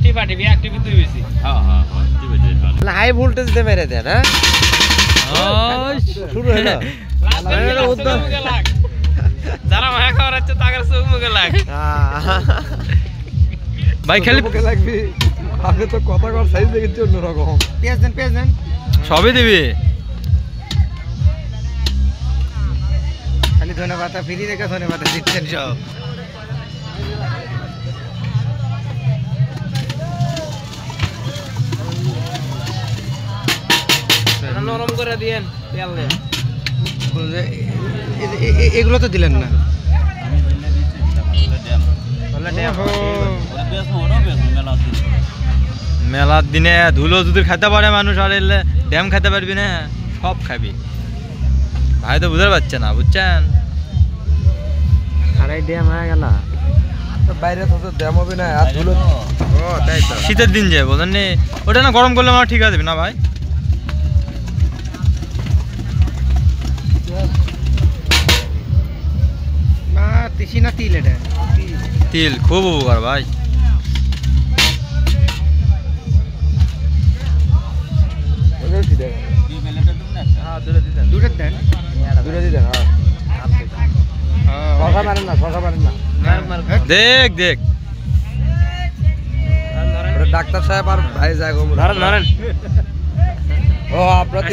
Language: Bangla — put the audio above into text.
টিপা টিপি এক টিপি দুই বেশি। হ্যাঁ হ্যাঁ হ্যাঁ টিপে টিপে হাই ভোল্টেজ দিয়ে মেরে দেন হ্যাঁ শুরু হলো যারা মায়া খাওয়ার হচ্ছে তাদের চোখ মুখে লাগ। ভাই খালি মুখে লাগবি আপনি তো কথা কর সাইজ দেখেছি অন্যরকম। পেঁয়াজ দেন সবই দিবি খালি ধনে পাতা ফ্রি রেখে ধনে পাতা দিচ্ছেন সব। নরম করে দিয়েন তেল দিয়ে। এগুলো তো দিলেন না। মেলার দিনে ধুলো যদি খেতে পারে মানুষ আর এলে ড্যাম খেতে পারবি না সব খাবি ভাই তো বুঝতে পারছে না বুঝছেন আড়াই ড্যাম হয়ে গেল বাইরে তো ড্যাম হবে না আর ধুলো। ও তাই তো শীতের দিন যে বোঝেন নি ওটা না গরম করলে আমার ঠিক আছে না ভাই না তিসি না তিল এটা তিল খুব উপকার ভাই দুটো দেন শশা মারেন না দেখ দেখ ডাক্তার সাহেব আর ভাই যায় ধরেন ও আপনার